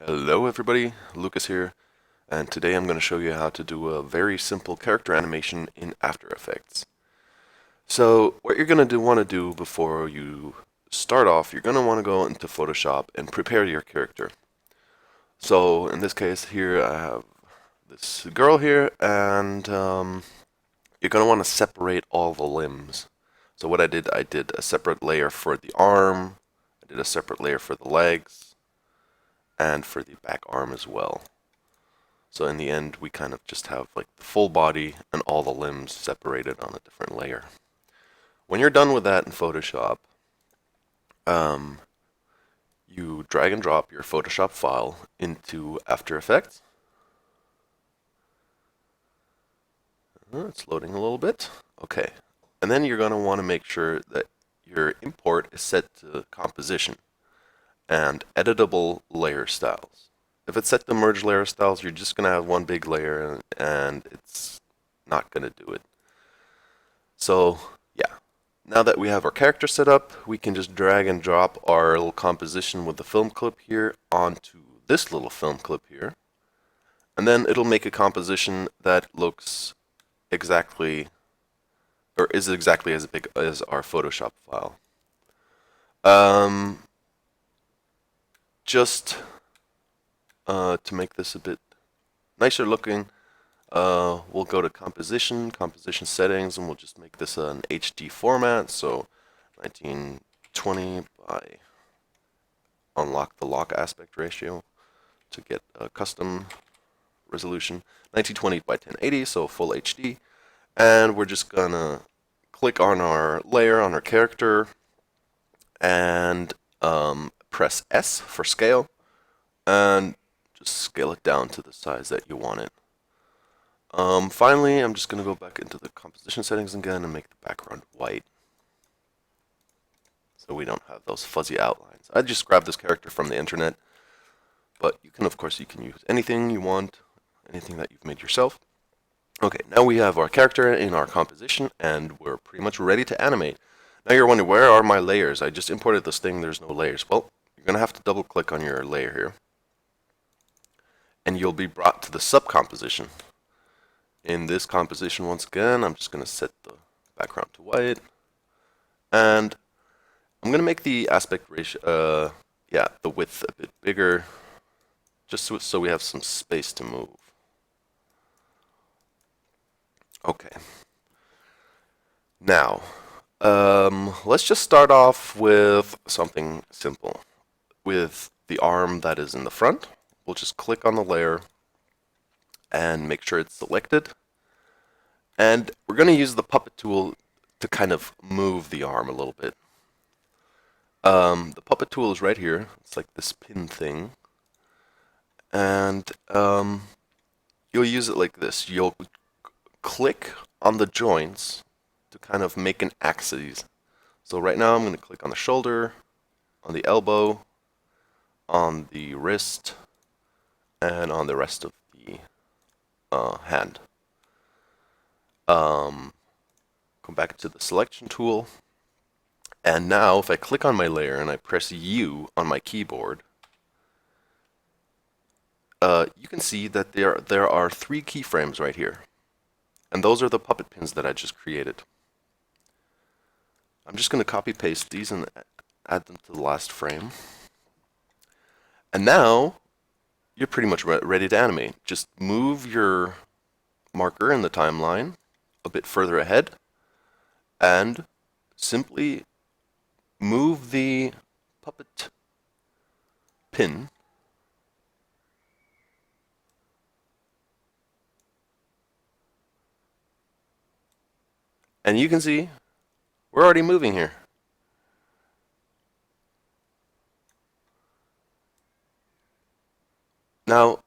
Hello everybody, Lucas here, and today I'm going to show you how to do a very simple character animation in After Effects. So what you're going to want to do before you start off, you're going to want to go into Photoshop and prepare your character. So in this case here I have this girl here, and you're going to want to separate all the limbs. So what I did a separate layer for the arm, I did a separate layer for the legs, and for the back arm as well. So in the end, we kind of just have like the full body and all the limbs separated on a different layer. When you're done with that in Photoshop, you drag and drop your Photoshop file into After Effects. It's loading a little bit. Okay. And then you're going to want to make sure that your import is set to composition and editable layer styles. If it's set to merge layer styles, you're just going to have one big layer and it's not going to do it. So yeah, now that we have our character set up, we can just drag and drop our little composition with the film clip here onto this little film clip here. And then it'll make a composition that looks exactly, or is exactly as big as our Photoshop file. Just to make this a bit nicer looking, we'll go to composition settings, and we'll just make this an HD format. So 1920 by unlock the lock aspect ratio to get a custom resolution. 1920 by 1080, so full HD. And we're just gonna click on our layer on our character and press S for scale, and just scale it down to the size that you want it. Finally, I'm just going to go back into the composition settings again and make the background white, so we don't have those fuzzy outlines. I just grabbed this character from the internet, but you can, of course, you can use anything you want, anything that you've made yourself. Okay, now we have our character in our composition, and we're pretty much ready to animate. Now you're wondering, where are my layers? I just imported this thing, there's no layers. Well, you're going to have to double click on your layer here, and you'll be brought to the sub-composition. In this composition, once again, I'm just going to set the background to white, and I'm going to make the aspect ratio, the width a bit bigger, just so we have some space to move. Okay. Now, let's just start off with something simple. With the arm that is in the front, we'll just click on the layer and make sure it's selected. And we're going to use the puppet tool to kind of move the arm a little bit. The puppet tool is right here. It's like this pin thing. And you'll use it like this. You'll click on the joints to kind of make an axis. So right now I'm going to click on the shoulder, on the elbow, on the wrist, and on the rest of the hand. Come back to the selection tool, and now if I click on my layer and I press U on my keyboard, you can see that there are 3 keyframes right here, and those are the puppet pins that I just created. I'm just going to copy paste these and add them to the last frame. And now you're pretty much ready to animate. Just move your marker in the timeline a bit further ahead and simply move the puppet pin and you can see we're already moving here. Now,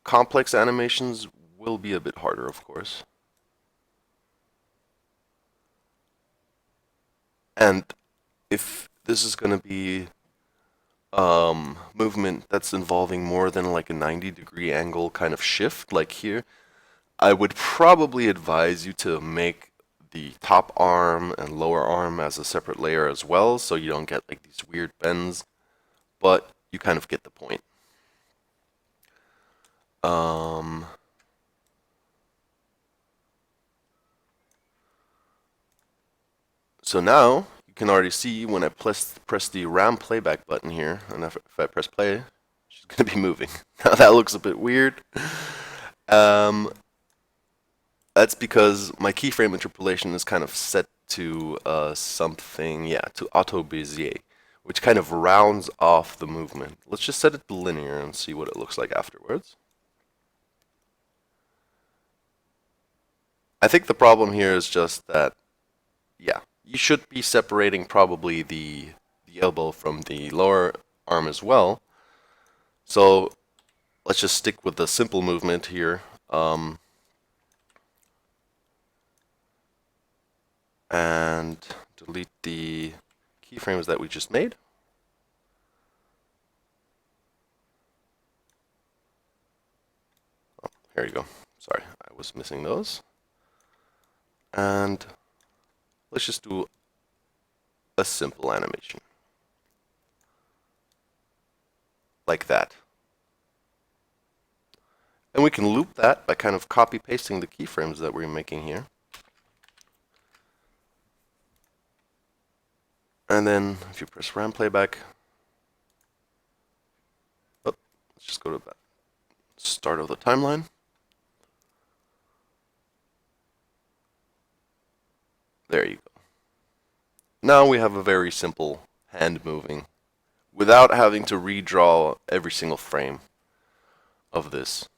complex animations will be a bit harder, of course. And if this is going to be movement that's involving more than like a 90-degree angle kind of shift, like here, I would probably advise you to make the top arm and lower arm as a separate layer as well, so you don't get like these weird bends, but you kind of get the point. Um, so now you can already see when I press the RAM playback button here, and if I press play, she's going to be moving. Now that looks a bit weird. Um, that's because my keyframe interpolation is kind of set to something, yeah, to auto Bezier, which kind of rounds off the movement. Let's just set it to linear and see what it looks like afterwards. I think the problem here is just that, yeah, you should be separating probably the elbow from the lower arm as well. So let's just stick with the simple movement here. And delete the keyframes that we just made. Oh, here you go. Sorry, I was missing those. And let's just do a simple animation. Like that. And we can loop that by kind of copy pasting the keyframes that we're making here. And then if you press RAM playback, oh, let's just go to the start of the timeline. There you go. Now we have a very simple hand moving without having to redraw every single frame of this,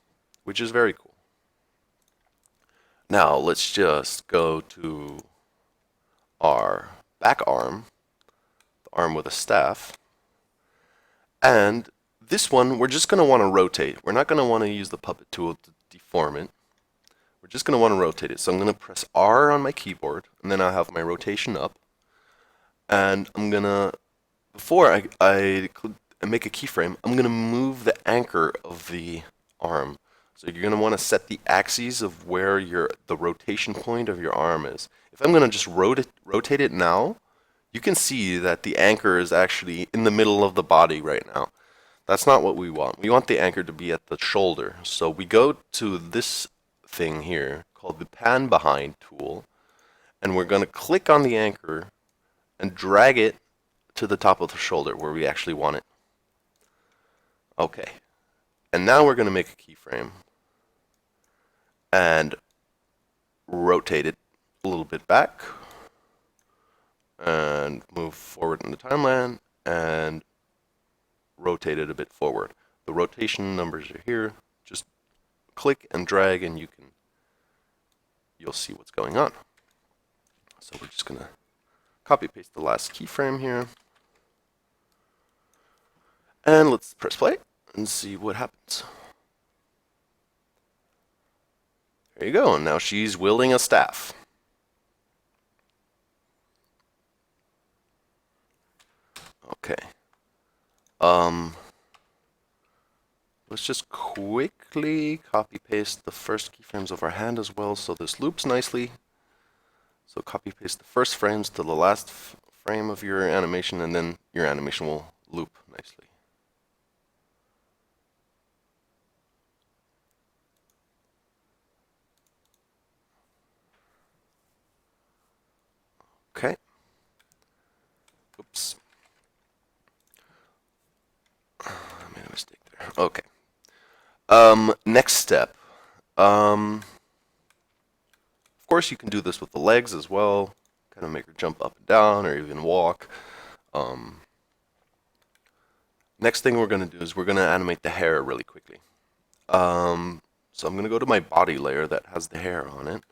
which is very cool. Now let's just go to our back arm, the arm with a staff, and this one we're just going to want to rotate. We're not going to want to use the puppet tool to deform it. We're just going to want to rotate it. So I'm going to press R on my keyboard, and then I'll have my rotation up. And I'm going to, before I make a keyframe, I'm going to move the anchor of the arm. So you're going to want to set the axes of where the rotation point of your arm is. If I'm going to just rotate it now, you can see that the anchor is actually in the middle of the body right now. That's not what we want. We want the anchor to be at the shoulder. So we go to this thing here called the pan behind tool, and we're going to click on the anchor and drag it to the top of the shoulder where we actually want it. Okay. And now we're going to make a keyframe and rotate it a little bit back and move forward in the timeline and rotate it a bit forward. The rotation numbers are here. Just click and drag and you'll see what's going on. So we're just going to copy paste the last keyframe here. And let's press play and see what happens. There you go, and now she's wielding a staff. Okay. Let's just quickly copy paste the first keyframes of our hand as well so this loops nicely. So copy paste the first frames to the last frame of your animation, and then your animation will loop nicely. Okay. Oops. I made a mistake there. Okay. Next step. Of course, you can do this with the legs as well. Kind of make her jump up and down or even walk. Next thing we're going to do is we're going to animate the hair really quickly. So I'm going to go to my body layer that has the hair on it.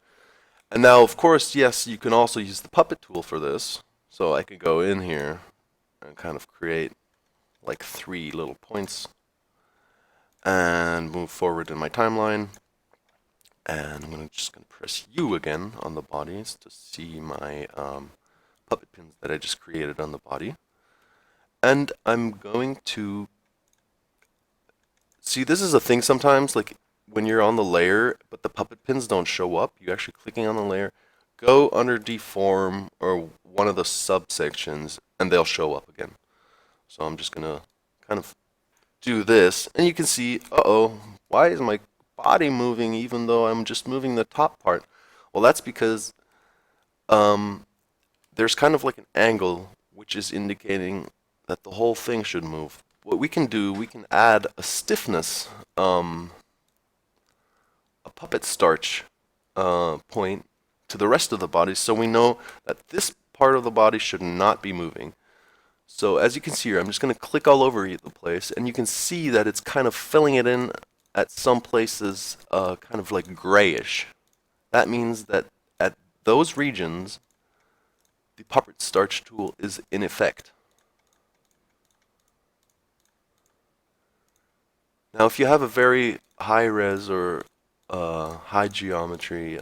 And now, of course, yes, you can also use the puppet tool for this. So I could go in here and kind of create like 3 little points and move forward in my timeline. And I'm just going to press U again on the bodies to see my puppet pins that I just created on the body. And I'm going to see, this is a thing sometimes, like when you're on the layer, but the puppet pins don't show up, you actually clicking on the layer, go under deform or one of the subsections, and they'll show up again. So I'm just going to kind of do this, and you can see, uh-oh, why is my body moving even though I'm just moving the top part? Well, that's because um, there's kind of like an angle which is indicating that the whole thing should move. What we can do, we can add a stiffness, a puppet starch point to the rest of the body so we know that this part of the body should not be moving. So as you can see here, I'm just going to click all over the place, and you can see that it's kind of filling it in at some places kind of like grayish. That means that at those regions, the puppet starch tool is in effect. Now if you have a very high res or high geometry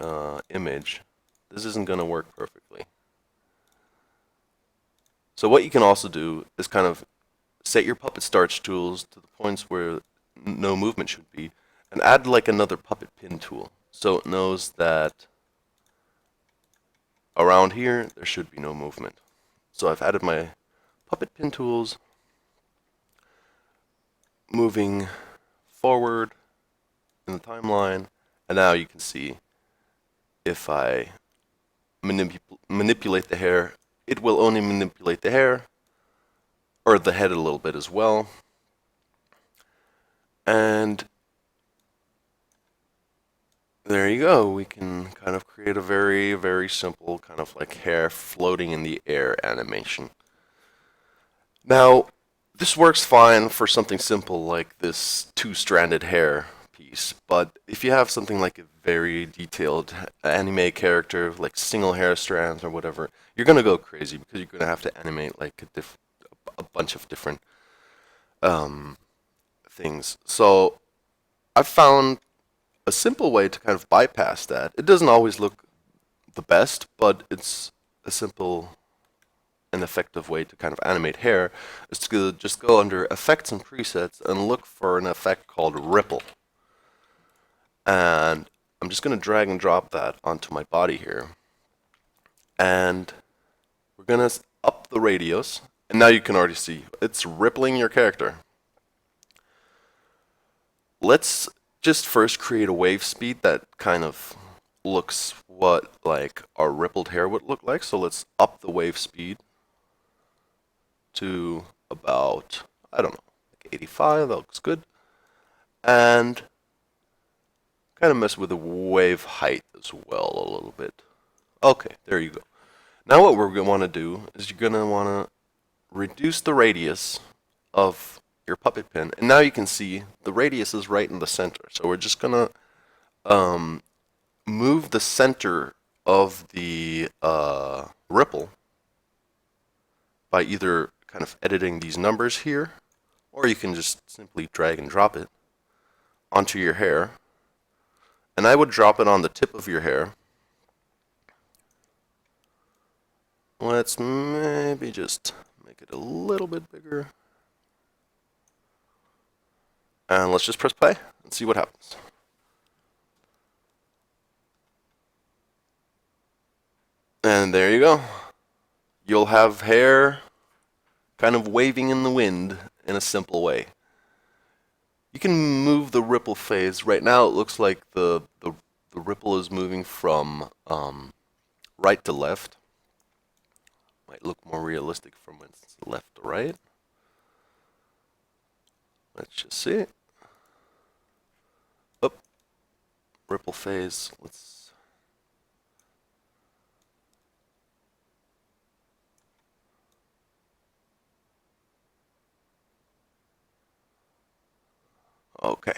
image, this isn't going to work perfectly. So what you can also do is kind of set your puppet starch tools to the points where no movement should be, and add like another puppet pin tool so it knows that around here there should be no movement. So I've added my puppet pin tools, moving forward in the timeline, and now you can see if I manipulate the hair, it will only manipulate the hair, or the head a little bit as well. And there you go. We can kind of create a very, very simple kind of like hair floating in the air animation. Now, this works fine for something simple like this two-stranded hair piece, but if you have something like a very detailed anime character, like single hair strands or whatever, you're going to go crazy because you're going to have to animate like a bunch of different things. So I've found a simple way to kind of bypass that. It doesn't always look the best, but it's a simple and effective way to kind of animate hair is to just go under effects and presets and look for an effect called ripple. And I'm just going to drag and drop that onto my body here. And we're going to up the radius. And now you can already see it's rippling your character. Let's just first create a wave speed that kind of looks what like our rippled hair would look like. So let's up the wave speed to about, I don't know, like 85. That looks good. And kind of mess with the wave height as well a little bit. Okay, there you go. Now what we're going to want to do is you're going to want to reduce the radius of your puppet pin. And now you can see the radius is right in the center. So we're just going to move the center of the ripple by either kind of editing these numbers here, or you can just simply drag and drop it onto your hair. And I would drop it on the tip of your hair. Let's maybe just make it a little bit bigger. And let's just press play and see what happens. And there you go. You'll have hair kind of waving in the wind in a simple way. You can move the ripple phase. Right now it looks like the ripple is moving from right to left. Might look more realistic from its left to right. Let's just see. Up. Ripple phase. Let's. Okay.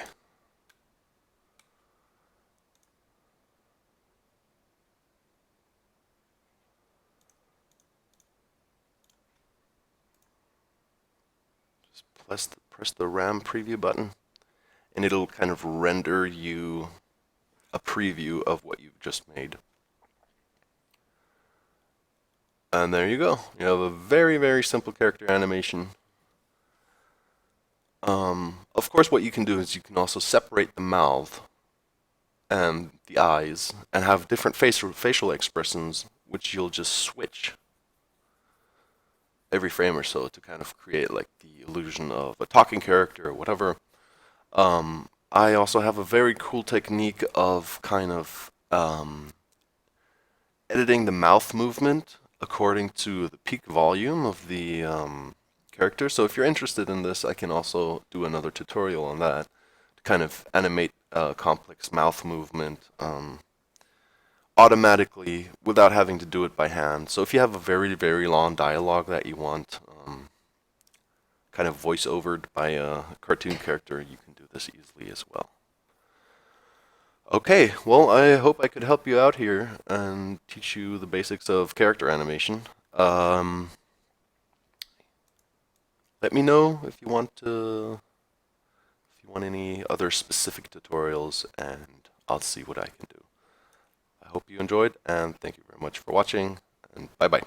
Just press the RAM preview button, and it'll kind of render you a preview of what you've just made. And there you go. You have a very, very simple character animation. Of course, what you can do is you can also separate the mouth and the eyes and have different facial expressions, which you'll just switch every frame or so to kind of create like the illusion of a talking character or whatever. I also have a very cool technique of kind of editing the mouth movement according to the peak volume of the character. So if you're interested in this, I can also do another tutorial on that to kind of animate complex mouth movement automatically without having to do it by hand. So if you have a very, very long dialogue that you want kind of voice-overed by a cartoon character, you can do this easily as well. Okay, well, I hope I could help you out here and teach you the basics of character animation. Let me know if you want any other specific tutorials, and I'll see what I can do. I hope you enjoyed, and thank you very much for watching, and bye-bye.